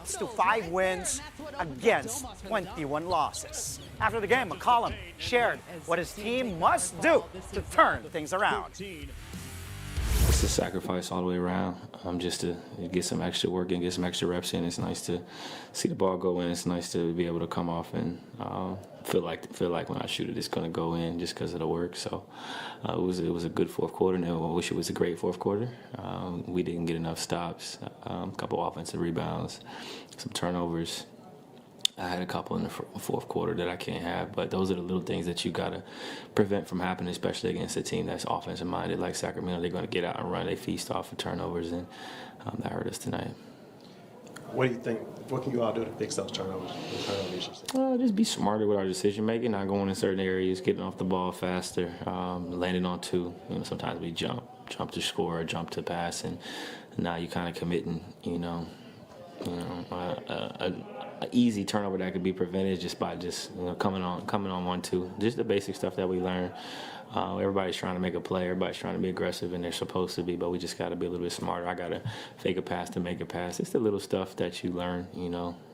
drops to 5 wins against 21 losses. After the game, McCollum shared what his team must do to turn things around. It's a sacrifice all the way around, just to get some extra work and get some extra reps in. It's nice to see the ball go in. It's nice to be able to come off and feel like when I shoot it, it's going to go in just because of the work. So it was a good fourth quarter, and I wish it was a great fourth quarter. We didn't get enough stops, a couple offensive rebounds, some turnovers. I had a couple in the fourth quarter that I can't have, but those are the little things that you got to prevent from happening, especially against a team that's offensive-minded like Sacramento. They're going to get out and run. They feast off of turnovers, and that hurt us tonight. What do you think? What can you all do to fix those turnovers? Just be smarter with our decision-making, not going in certain areas, getting off the ball faster, landing on two. Sometimes we jump to score or jump to pass, and now you're kind of committing, an easy turnover that could be prevented just by coming on 1-2. Just the basic stuff that we learn. Everybody's trying to make a play. Everybody's trying to be aggressive, and they're supposed to be, but we just got to be a little bit smarter. I got to fake a pass to make a pass. It's the little stuff that you learn,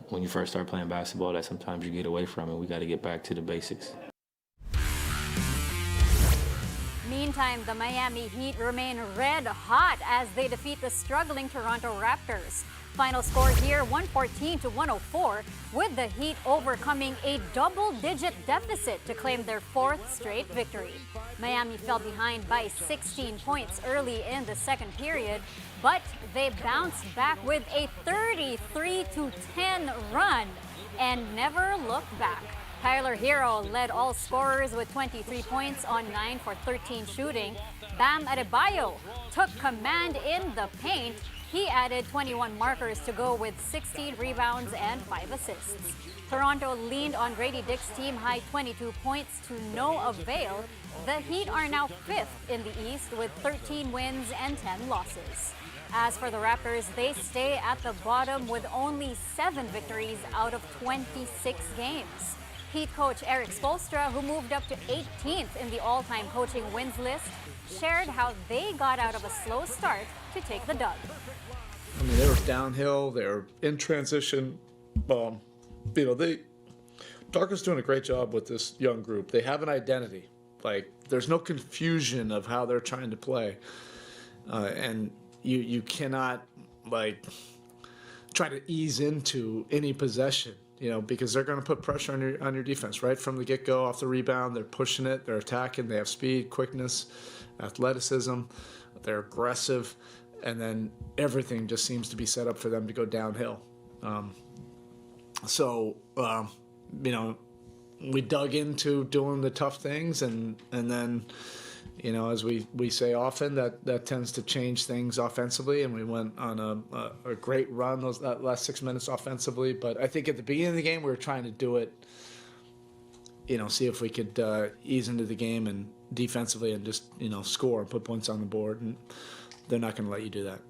when you first start playing basketball that sometimes you get away from, and we got to get back to the basics. Meantime, the Miami Heat remain red hot as they defeat the struggling Toronto Raptors. Final score here, 114-104, with the Heat overcoming a double-digit deficit to claim their 4th straight victory. Miami fell behind by 16 points early in the second period, but they bounced back with a 33-10 run and never looked back. Tyler Hero led all scorers with 23 points on 9 for 13 shooting. Bam Adebayo took command in the paint. He added 21 markers to go with 16 rebounds and 5 assists. Toronto leaned on Grady Dick's team-high 22 points to no avail. The Heat are now 5th in the East with 13 wins and 10 losses. As for the Raptors, they stay at the bottom with only 7 victories out of 26 games. Heat coach Eric Spoelstra, who moved up to 18th in the all-time coaching wins list, shared how they got out of a slow start to take the dub. They were downhill. They were in transition. Darko's doing a great job with this young group. They have an identity. There's no confusion of how they're trying to play, and you cannot try to ease into any possession. Because they're going to put pressure on your defense right from the get-go. Off the rebound, they're pushing it, they're attacking, they have speed, quickness, athleticism, they're aggressive, and then everything just seems to be set up for them to go downhill. We dug into doing the tough things, and then, as we say often, that tends to change things offensively, and we went on a great run that last 6 minutes offensively. But I think at the beginning of the game, we were trying to do it, see if we could ease into the game and defensively and just, score and put points on the board, and they're not going to let you do that.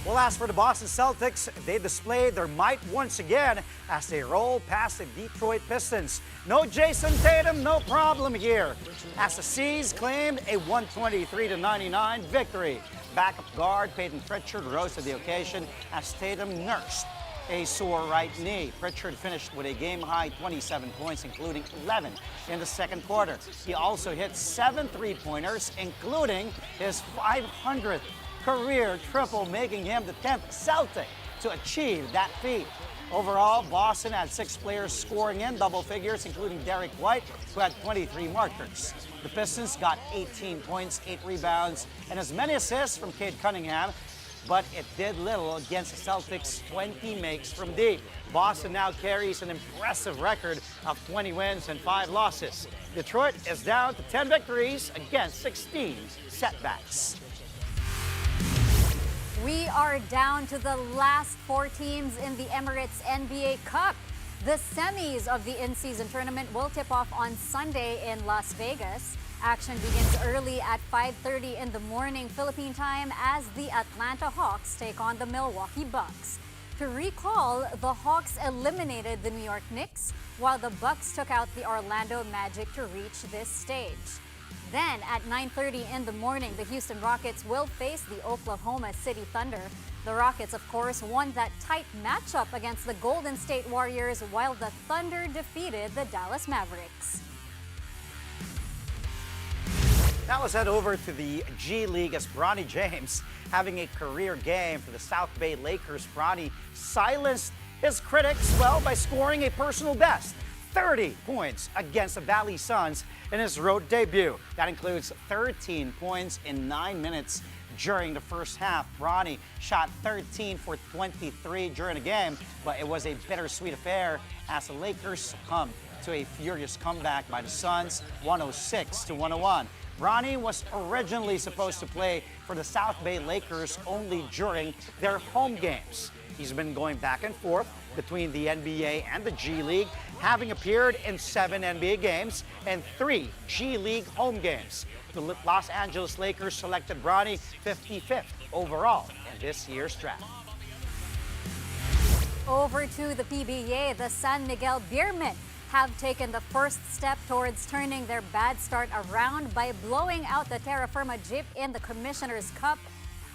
Well, as for the Boston Celtics, they displayed their might once again as they roll past the Detroit Pistons. No Jason Tatum, no problem here, as the C's claimed a 123-99 victory. Backup guard Peyton Pritchard rose to the occasion as Tatum nursed a sore right knee. Pritchard finished with a game-high 27 points, including 11 in the second quarter. He also hit 7 three-pointers, including his 500th career triple, making him the 10th Celtic to achieve that feat. Overall, Boston had 6 players scoring in double figures, including Derek White, who had 23 markers. The Pistons got 18 points, 8 rebounds, and as many assists from Cade Cunningham, but it did little against the Celtics' 20 makes from deep. Boston now carries an impressive record of 20 wins and 5 losses. Detroit is down to 10 victories against 16 setbacks. We are down to the last 4 teams in the Emirates NBA Cup. The semis of the in-season tournament will tip off on Sunday in Las Vegas. Action begins early at 5:30 in the morning Philippine time as the Atlanta Hawks take on the Milwaukee Bucks. To recall, the Hawks eliminated the New York Knicks, while the Bucks took out the Orlando Magic to reach this stage. Then at 9:30 in the morning, the Houston Rockets will face the Oklahoma City Thunder. The Rockets, of course, won that tight matchup against the Golden State Warriors, while the Thunder defeated the Dallas Mavericks. Now let's head over to the G-League as Bronny James having a career game for the South Bay Lakers. Bronny silenced his critics, well, by scoring a personal best, 30 points against the Valley Suns in his road debut. That includes 13 points in 9 minutes during the first half. Bronny shot 13 for 23 during the game, but it was a bittersweet affair as the Lakers succumbed to a furious comeback by the Suns, 106-101. Bronny was originally supposed to play for the South Bay Lakers only during their home games. He's been going back and forth between the NBA and the G-League, having appeared in 7 NBA games and 3 G-League home games. The Los Angeles Lakers selected Bronny 55th overall in this year's draft. Over to the PBA, the San Miguel Beermen have taken the first step towards turning their bad start around by blowing out the Terra Firma Jeep in the Commissioner's Cup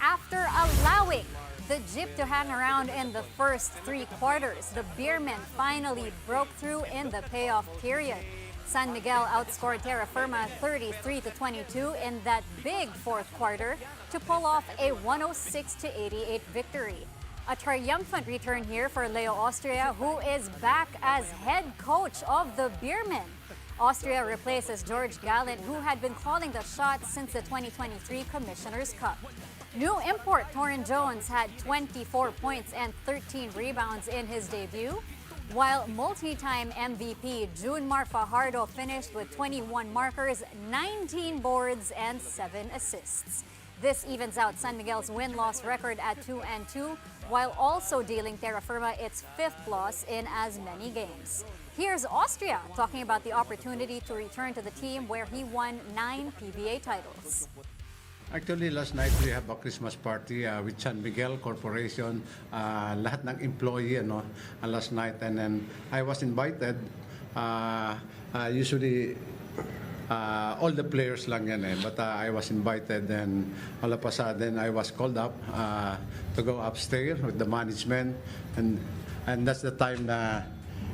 after allowing the Jeep to hang around in the first 3 quarters. The Beermen finally broke through in the payoff period. San Miguel outscored Terra Firma 33-22 in that big fourth quarter to pull off a 106-88 victory. A triumphant return here for Leo Austria, who is back as head coach of the Beermen. Austria replaces George Gallant, who had been calling the shots since the 2023 Commissioner's Cup. New import Torrin Jones had 24 points and 13 rebounds in his debut, while multi-time MVP Junmar Fajardo finished with 21 markers, 19 boards, and 7 assists. This evens out San Miguel's win-loss record at 2-2, while also dealing Terra Firma its 5th loss in as many games. Here's Austria talking about the opportunity to return to the team where he won 9 PBA titles. Actually, last night we have a Christmas party with San Miguel Corporation, lahat ng employee last night, and then I was invited. Usually, all the players lang yan but I was invited, and all of a sudden I was called up to go upstairs with the management, and that's the time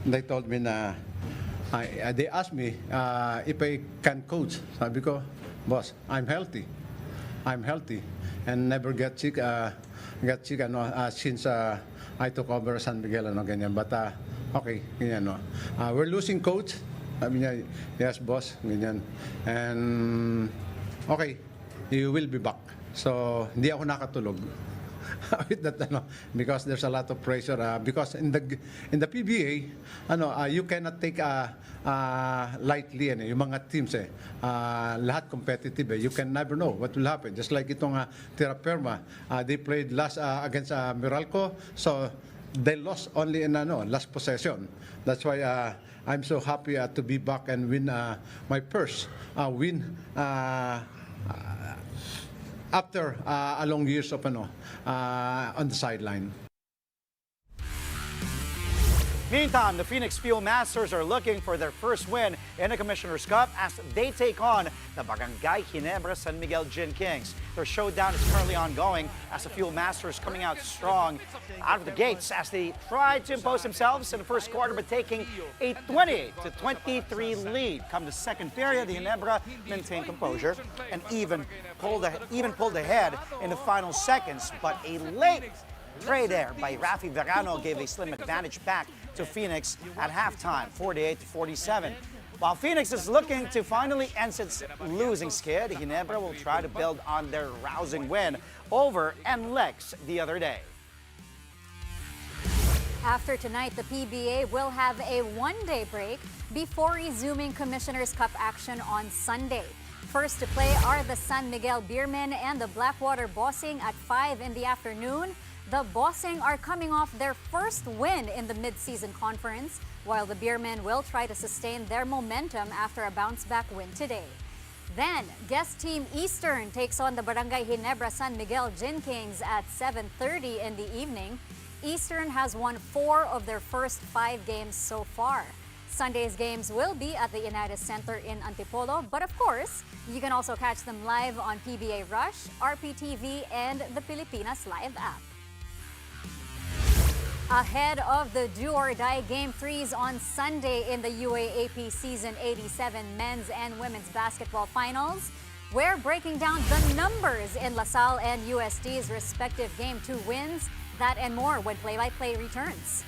they told me they asked me if I can coach. Sabi ko, boss, I'm healthy and never get sick since I took over San Miguel ganyan, but okay, ganyan we're losing coach. Sabi niya, yes boss, ganyan. And okay, you will be back. So hindi ako nakatulog with that, because there's a lot of pressure. Because in the PBA, you cannot take lightly yung mga teams lahat competitive You can never know what will happen. Just like itong Terra Firma, they played last against Meralco, so they lost only in last possession. That's why I'm so happy to be back and win my first win after a long years of on the sideline. Meantime, the Phoenix Fuel Masters are looking for their first win in the Commissioner's Cup as they take on the Barangay Ginebra San Miguel Gin Kings. Their showdown is currently ongoing as the Fuel Masters coming out strong out of the gates as they tried to impose themselves in the first quarter, but taking a 28-23 lead. Come the second period, the Ginebra maintained composure and even pulled ahead in the final seconds, but a late tray there by Rafi Verano gave a slim advantage back to Phoenix at halftime, 48-47. While Phoenix is looking to finally end its losing skid, Ginebra will try to build on their rousing win over NLEX the other day. After tonight, the PBA will have a one-day break before resuming Commissioner's Cup action on Sunday. First to play are the San Miguel Beermen and the Blackwater Bossing at 5 in the afternoon. The Bossing are coming off their first win in the mid-season conference, while the Beermen will try to sustain their momentum after a bounce-back win today. Then, guest team Eastern takes on the Barangay Ginebra San Miguel Gin Kings at 7:30 in the evening. Eastern has won 4 of their first 5 games so far. Sunday's games will be at the United Center in Antipolo, but of course, you can also catch them live on PBA Rush, RPTV, and the Pilipinas Live app. Ahead of the do-or-die Game 3s on Sunday in the UAAP Season 87 men's and women's basketball finals, we're breaking down the numbers in LaSalle and UST's respective Game 2 wins. That and more when Play-by-Play returns.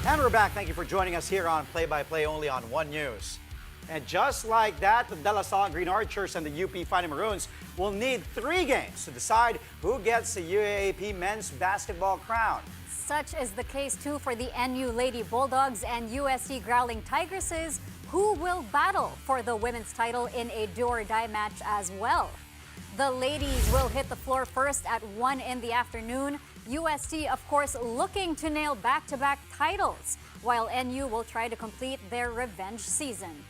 And we're back. Thank you for joining us here on Play-by-Play only on One News. And just like that, the De La Salle Green Archers and the UP Fighting Maroons will need 3 games to decide who gets the UAAP men's basketball crown. Such is the case too for the NU Lady Bulldogs and USC Growling Tigresses, who will battle for the women's title in a do-or-die match as well. The ladies will hit the floor first at 1 in the afternoon. USC, of course, looking to nail back-to-back titles, while NU will try to complete their revenge season.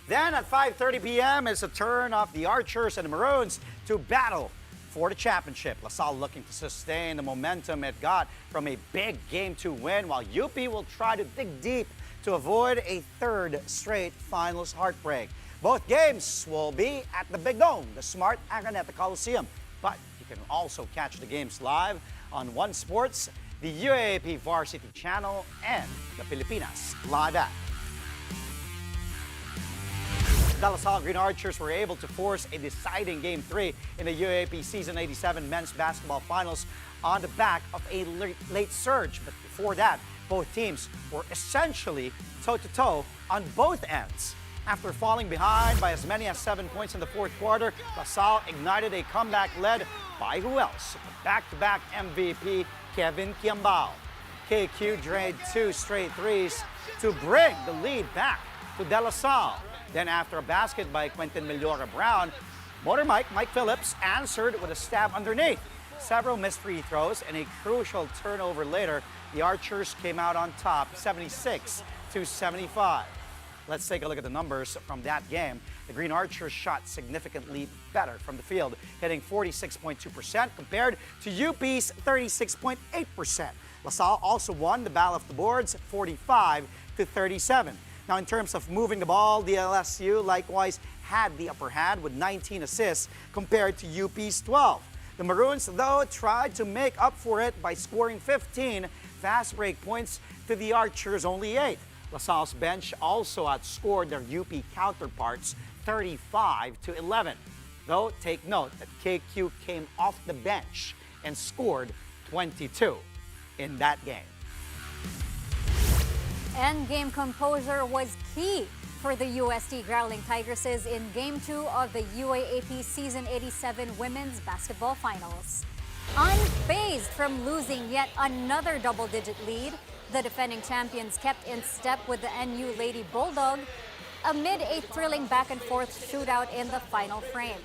Then at 5:30 p.m. it's a turn of the Archers and the Maroons to battle for the championship. LaSalle looking to sustain the momentum it got from a big Game 2 win, while UP will try to dig deep to avoid a 3rd straight finals heartbreak. Both games will be at the Big Dome, the Smart Araneta Coliseum. But you can also catch the games live on One Sports, the UAAP Varsity Channel, and the Pilipinas Live app. The La Salle Green Archers were able to force a deciding Game 3 in the UAAP Season 87 men's basketball finals on the back of a late surge. But before that, both teams were essentially toe-to-toe on both ends. After falling behind by as many as 7 points in the 4th quarter, LaSalle ignited a comeback led by who else? Back-to-back MVP Kevin Kiambao. KQ drained 2 straight threes to bring the lead back to De La Salle. Then after a basket by Quentin Meliora Brown, Motor Mike Phillips answered with a stab underneath. Several missed free throws and a crucial turnover later, the Archers came out on top 76-75. Let's take a look at the numbers from that game. The Green Archers shot significantly better from the field, hitting 46.2% compared to UP's 36.8%. LaSalle also won the battle of the boards 45-37. Now, in terms of moving the ball, the LSU likewise had the upper hand with 19 assists compared to UP's 12. The Maroons, though, tried to make up for it by scoring 15 fast break points to the Archers' only 8. LaSalle's bench also outscored their UP counterparts 35-11. Though, take note that KQ came off the bench and scored 22 in that game. Endgame composure was key for the UST Growling Tigresses in Game 2 of the UAAP Season 87 Women's Basketball Finals. Unfazed from losing yet another double-digit lead, the defending champions kept in step with the NU Lady Bulldog amid a thrilling back-and-forth shootout in the final frame.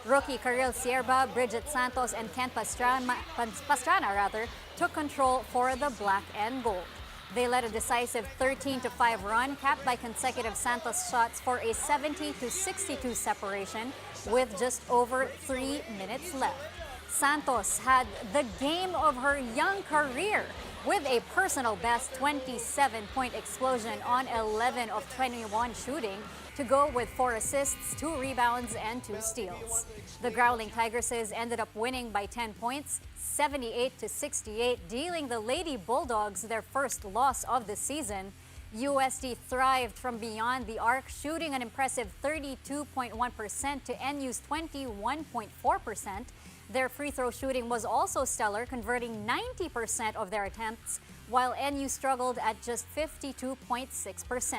Rookie Karil Sierba, Bridget Santos, and Kent Pastrana took control for the black and gold. They led a decisive 13-5 run, capped by consecutive Santos shots for a 70-62 separation with just over 3 minutes left. Santos had the game of her young career with a personal best 27-point explosion on 11 of 21 shooting to go with 4 assists, 2 rebounds, and 2 steals. The Growling Tigresses ended up winning by 10 points, 78-68, dealing the Lady Bulldogs their first loss of the season. UST thrived from beyond the arc, shooting an impressive 32.1% to NU's 21.4%. Their free throw shooting was also stellar, converting 90% of their attempts, while NU struggled at just 52.6%.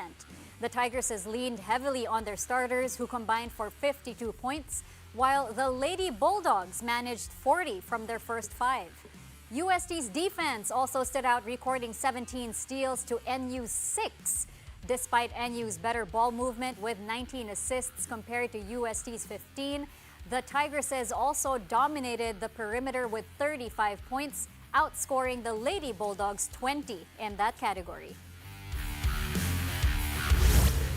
The Tigresses leaned heavily on their starters, who combined for 52 points, while the Lady Bulldogs managed 40 from their first 5. UST's defense also stood out, recording 17 steals to NU's 6. Despite NU's better ball movement with 19 assists compared to UST's 15, the Tigresses also dominated the perimeter with 35 points, outscoring the Lady Bulldogs 20 in that category.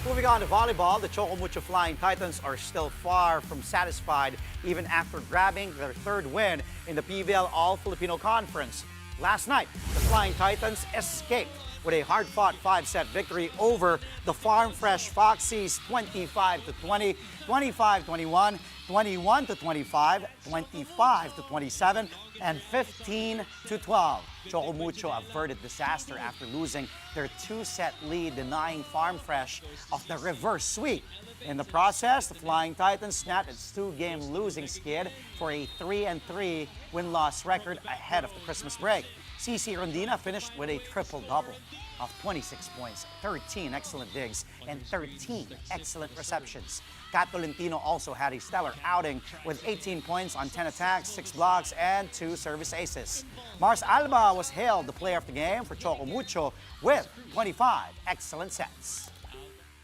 Moving on to volleyball, the Chocomucho Flying Titans are still far from satisfied even after grabbing their 3rd win in the PBL All-Filipino Conference. Last night, the Flying Titans escaped with a hard-fought 5-set victory over the Farm Fresh Foxies 25-20, 25-21, 21-25, 25-27, and 15-12. Chocomucho averted disaster after losing their 2-set lead, denying Farm Fresh of the reverse sweep. In the process, the Flying Titans snapped its 2-game losing skid for a 3-3 win-loss record ahead of the Christmas break. CC Rondina finished with a triple-double of 26 points, 13 excellent digs, and 13 excellent receptions. Kat Tolentino also had a stellar outing with 18 points on 10 attacks, 6 blocks, and 2 service aces. Mars Alba was hailed the player of the game for Chocomucho with 25 excellent sets.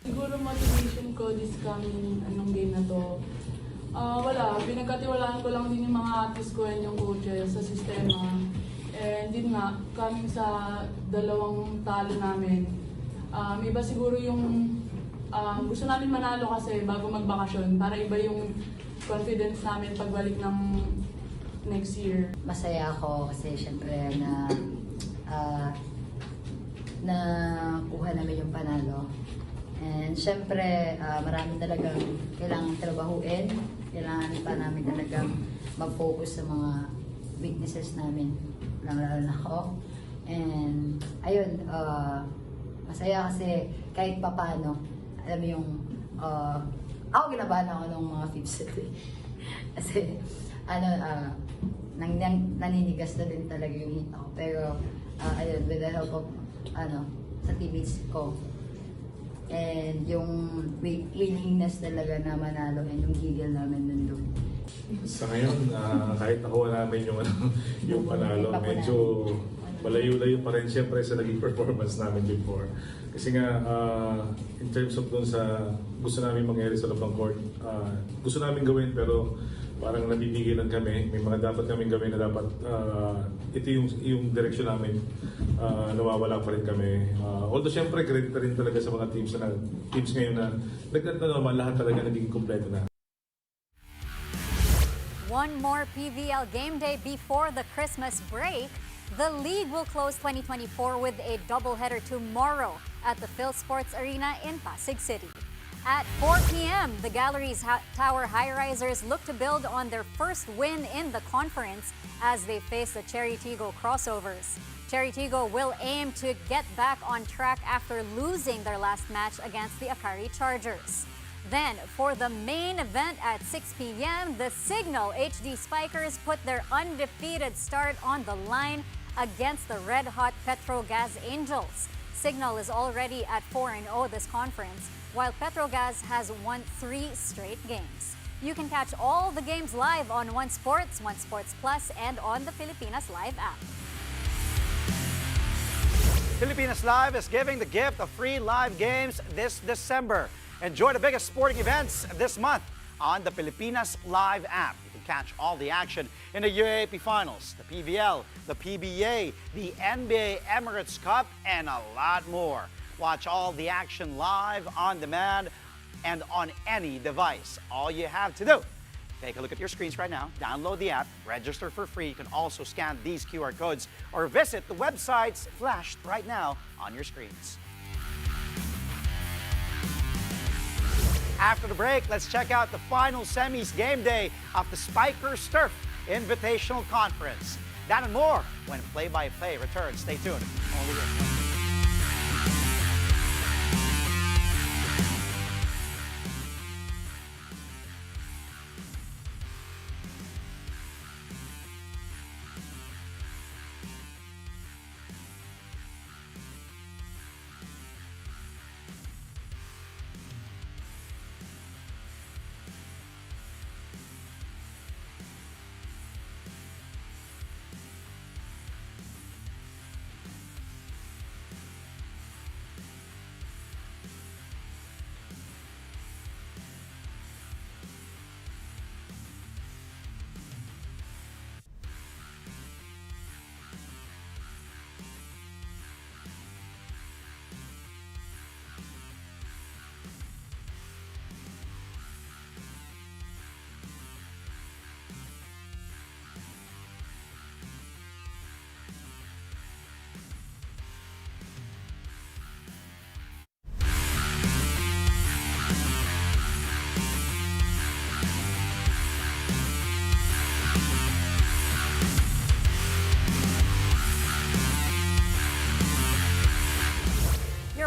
Siguro motivation ko this coming game na to. Wala, pinagkatiwalaan ko lang din yung mga artist ko and yung coaches sa sistema. And din nga, coming sa 2 talo namin, iba siguro yung gusto namin manalo kasi bago magbakasyon para iba yung confidence namin pagbalik ng next year. Masaya ako kasi syempre na kuha namin yung panalo. And syempre marami talagang kailangan trabahuin. Kailangan pa namin talagang mag-focus sa mga weaknesses namin. Lalo na ako. And ayun, masaya kasi kahit papano, alam mo yung, ako ginabahan ako ng mga fifth set kasi, naninigas na din talaga yung hit ako. Pero, ayun, with the help of, sa teammates ko, and yung willingness talaga na manalo and yung gigil namin nandun. Sa ngayon, kahit nakuha namin yung panalo, medyo malayo-layo pa rin siyempre sa naging performance namin before. Kasi nga, in terms of dun sa gusto namin mangyari sa loob ng court, gusto namin gawin pero parang nabibigilan kami. May mga dapat namin gawin na dapat ito yung direction namin. Nawawala pa rin kami. Although siyempre, credit rin talaga sa mga teams ngayon na naman lahat talaga naging kompleto na. One more PVL game day before the Christmas break. The league will close 2024 with a doubleheader tomorrow at the Phil Sports Arena in Pasig City. At 4 p.m., the Galleries Tower High-Risers look to build on their first win in the conference as they face the Cherry Tigo Crossovers. Cherry Tigo will aim to get back on track after losing their last match against the Akari Chargers. Then, for the main event at 6 p.m., the Signal HD Spikers put their undefeated start on the line against the red-hot Petrogas Angels. Signal is already at 4-0 this conference, while Petrogas has won 3 straight games. You can catch all the games live on One Sports, One Sports Plus, and on the Filipinas Live app. Filipinas Live is giving the gift of free live games this December. Enjoy the biggest sporting events this month on the Filipinas Live app. You can catch all the action in the UAAP Finals, the PVL, the PBA, the NBA Emirates Cup, and a lot more. Watch all the action live, on demand, and on any device. All you have to do, take a look at your screens right now, download the app, register for free. You can also scan these QR codes or visit the websites flashed right now on your screens. After the break, let's check out the final semis game day of the Spikers Turf Invitational Conference. That and more when play-by-play returns. Stay tuned. Only here.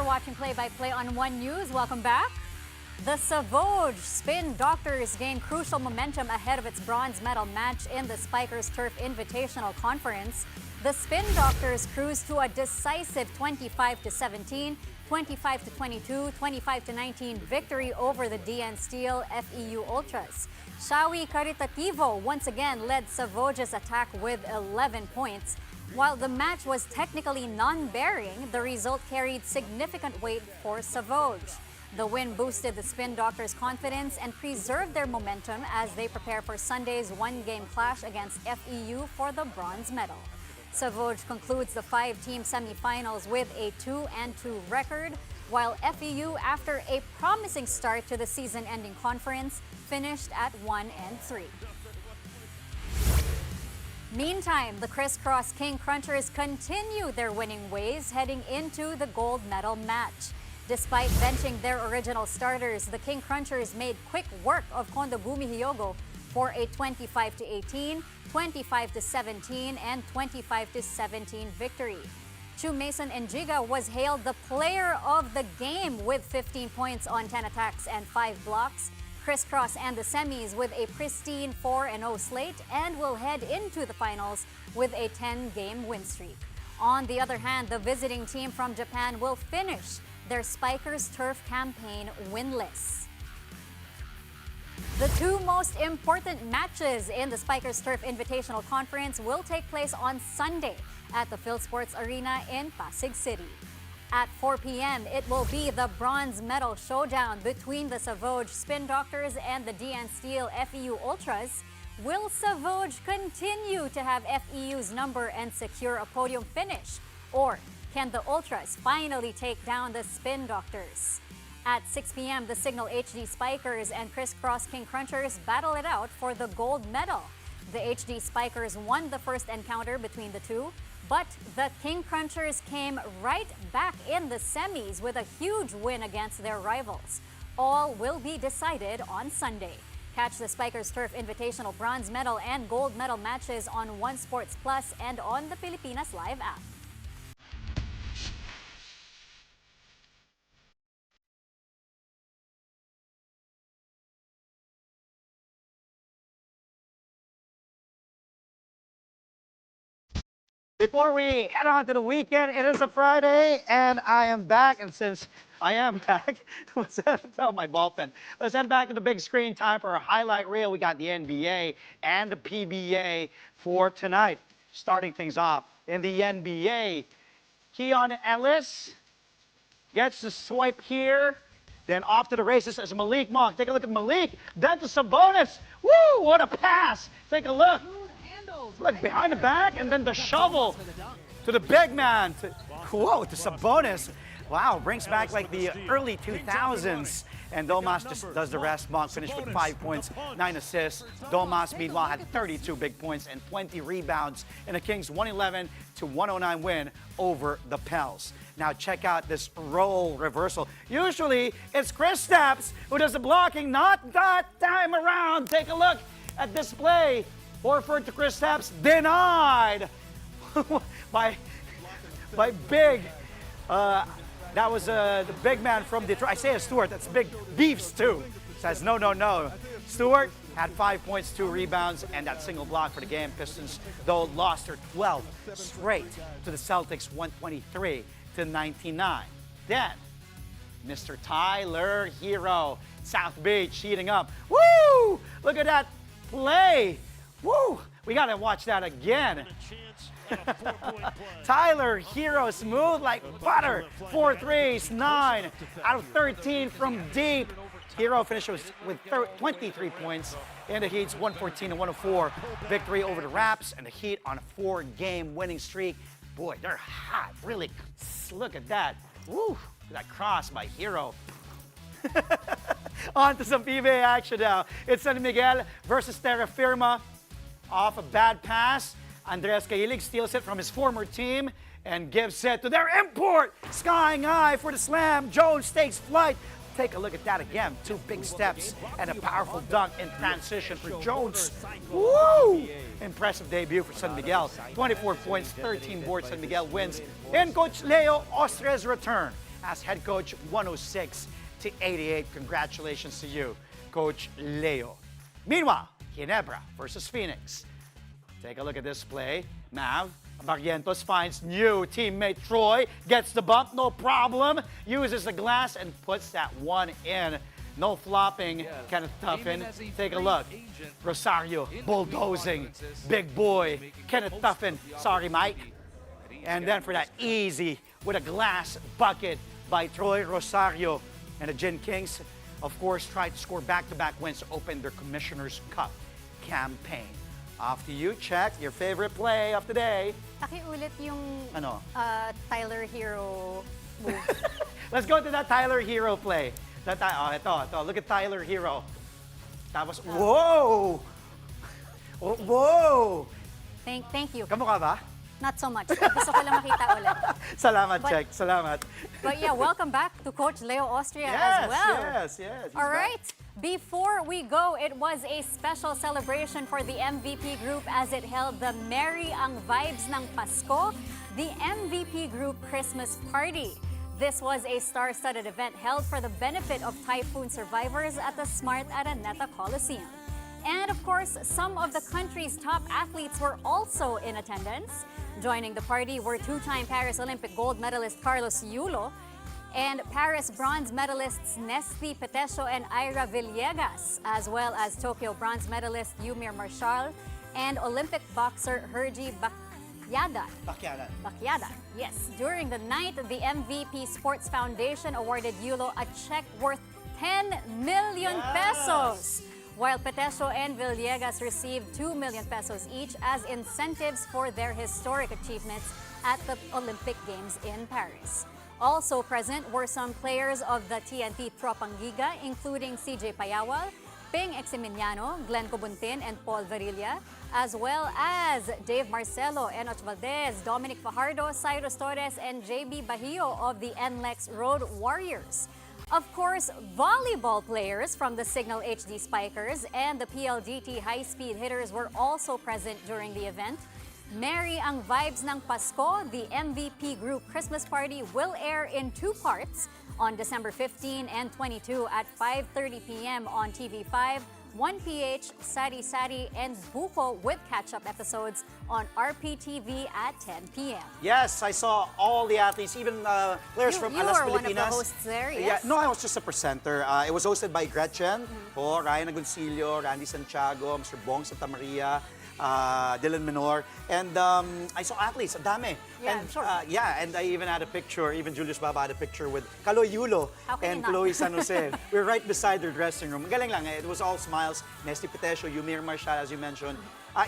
Watching play-by-play on One News. Welcome back. The Savoj Spin Doctors gained crucial momentum ahead of its bronze medal match in the Spikers Turf Invitational Conference. The Spin Doctors cruised to a decisive 25-17, 25-22, 25-19 victory over the DN Steel FEU Ultras. Shawi Caritativo once again led Savoj's attack with 11 points. While the match was technically non-bearing, the result carried significant weight for Savoj. The win boosted the Spin Doctors' confidence and preserved their momentum as they prepare for Sunday's one-game clash against FEU for the bronze medal. Savoj concludes the five-team semifinals with a 2-2 record, while FEU, after a promising start to the season-ending conference, finished at 1-3. Meantime, the crisscross King Crunchers continue their winning ways heading into the gold medal match. Despite benching their original starters, the King Crunchers made quick work of Kondogumi Hyogo for a 25-18, 25-17, and 25-17 victory. Chu Mason Njiga was hailed the player of the game with 15 points on 10 attacks and 5 blocks. Crisscross and the semis with a pristine 4-0 slate and will head into the finals with a 10-game win streak. On the other hand, the visiting team from Japan will finish their Spikers Turf campaign winless. The two most important matches in the Spikers Turf Invitational Conference will take place on Sunday at the PhilSports Arena in Pasig City. At 4 p.m., it will be the bronze medal showdown between the Savoj Spin Doctors and the DN Steel FEU Ultras. Will Savoj continue to have FEU's number and secure a podium finish? Or can the Ultras finally take down the Spin Doctors? At 6 p.m., the Signal HD Spikers and Crisscross King Crunchers battle it out for the gold medal. The HD Spikers won the first encounter between the two, but the King Crunchers came right back in the semis with a huge win against their rivals. All will be decided on Sunday. Catch the Spikers Turf Invitational bronze medal and gold medal matches on One Sports Plus and on the Pilipinas Live app. Before we head on to the weekend, it is a Friday, and I am back. And since I am back, let's my ball pen. Let's head back to the big screen. Time for a highlight reel. We got the NBA and the PBA for tonight. Starting things off in the NBA, Keon Ellis gets the swipe here. Then off to the races as Malik Monk. Take a look at Malik. Then to Sabonis. Woo! What a pass! Take a look. Look behind the back, and then the shovel to the big man. Whoa, to Sabonis. Wow, brings back like the early 2000s. And Domas just does the rest. Monk finished with 5 points, 9 assists. Domas, meanwhile, had 32 big points and 20 rebounds in the Kings' 111-109 win over the Pels. Now check out this role reversal. Usually, it's Kristaps who does the blocking, not that time around. Take a look at this play. Horford to Kristaps, denied by big. That was the big man from Detroit. Isaiah Stewart, that's big beefs too. Says no, no, no. Stewart had 5 points, 2 rebounds, and that single block for the game. Pistons, though, lost their 12th straight to the Celtics, 123-99. Then, Mr. Tyler Hero, South Beach, heating up. Woo! Look at that play. Woo! We got to watch that again. Tyler Hero, smooth like butter. 4 threes, 9 out of 13 from deep. Hero finishes with 23 points in the Heat's 114-104 victory over the Raps, and the Heat on a 4-game winning streak. Boy, they're hot. Really, look at that. Woo! That cross by Hero. On to some PBA action now. It's San Miguel versus Terra Firma. Off a bad pass, Andres Cahilig steals it from his former team and gives it to their import. Skying high for the slam. Jones takes flight. Take a look at that again. 2 big steps and a powerful dunk in transition for Jones. Woo! Impressive debut for San Miguel. 24 points, 13 boards. San Miguel wins. And Coach Leo Austria's return as head coach, 106-88. Congratulations to you, Coach Leo. Meanwhile, Ginebra versus Phoenix. Take a look at this play. Mav Barrientos finds new teammate Troy, gets the bump, no problem, uses the glass and puts that one in. No flopping, Kenneth Tuffin. Take a look. Rosario bulldozing. Big boy, Kenneth Tuffin. Sorry, Mike. And then for that easy with a glass bucket by Troy Rosario. And the Gin Kings, of course, tried to score back-to-back wins to open their Commissioner's Cup campaign. After you check your favorite play of the day. Pakiulit yung Ano? Tyler Hero move. Let's go to that Tyler Hero play. Ito. Look at Tyler Hero. Tapos, whoa! Oh, whoa! Thank you. Kamukha ba? Not so much. Gusto ko lang makita ulit. Salamat, But- Check. Salamat. But yeah, welcome back to Coach Leo Austria as well. Yes. He's All back. right. Before we go, it was a special celebration for the MVP group as it held the Merry ang Vibes ng Pasko, the MVP group Christmas party. This was a star-studded event held for the benefit of typhoon survivors at the Smart Araneta Coliseum. And of course, some of the country's top athletes were also in attendance. Joining the party were 2-time Paris Olympic gold medalist Carlos Yulo and Paris bronze medalists Nesty Petesio and Ira Villegas, as well as Tokyo bronze medalist Yumir Marshall and Olympic boxer Hergy Bacyadan. Yes. During the night, the MVP Sports Foundation awarded Yulo a check worth 10 million pesos, while Petesio and Villegas received 2 million pesos each as incentives for their historic achievements at the Olympic Games in Paris. Also present were some players of the TNT Tropangiga, including CJ Payawal, Ping Eximiniano, Glenn Cobuntin, and Paul Varilla, as well as Dave Marcelo, Enoch Valdez, Dominic Fajardo, Cyrus Torres, and JB Bahio of the NLEX Road Warriors. Of course, volleyball players from the Signal HD Spikers and the PLDT High-Speed Hitters were also present during the event. Merry ang Vibes ng Pasko, the MVP group Christmas party, will air in 2 parts on December 15 and 22 at 5:30 p.m. on TV5, 1PH, Sari Sari, and Buko with catch-up episodes on RPTV at 10 p.m. Yes, I saw all the athletes, even players from You Alas were one of the Pilipinas. hosts there, Yeah, yes? no, I was just a presenter. It was hosted by Gretchen, Ryan Agoncillo, Randy Santiago, Mr. Bong Santa Maria, Dylan Menor, and I saw athletes, ang dami. Yeah, and, I'm sure. and I even had a picture, even Julius Baba had a picture with Kaloy Yulo How can and you not? Chloe San Jose. We were right beside their dressing room. Galing lang, it was all smiles. Nesty Petesio, Yumir Marshall, as you mentioned.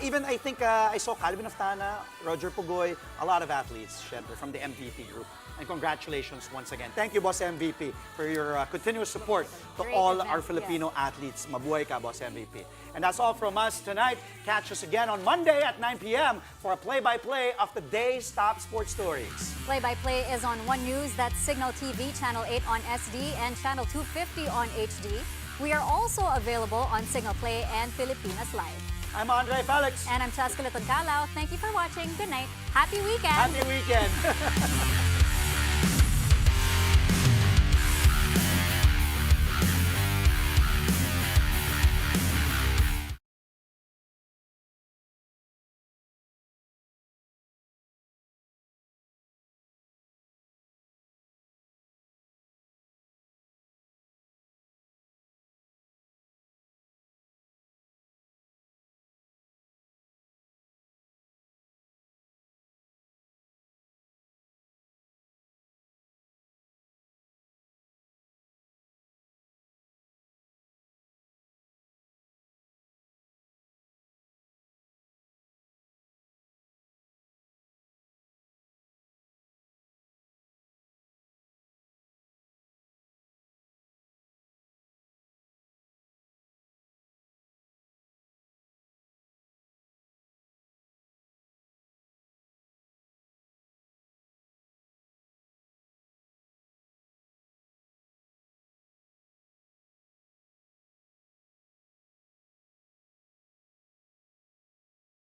Even I think I saw Calvin Aftana, Roger Pugoy, a lot of athletes, syempre, from the MVP group. And congratulations once again. Thank you, Boss MVP, for your continuous support to Great all event, our Filipino athletes. Mabuhay ka, Boss MVP. And that's all from us tonight. Catch us again on Monday at 9 p.m. for a play-by-play of the day's top sports stories. Play-by-play is on One News, that's Signal TV, Channel 8 on SD, and Channel 250 on HD. We are also available on Signal Play and Filipinas Live. I'm Andre Felix. And I'm Cheska Calao. Thank you for watching. Good night. Happy weekend. Happy weekend.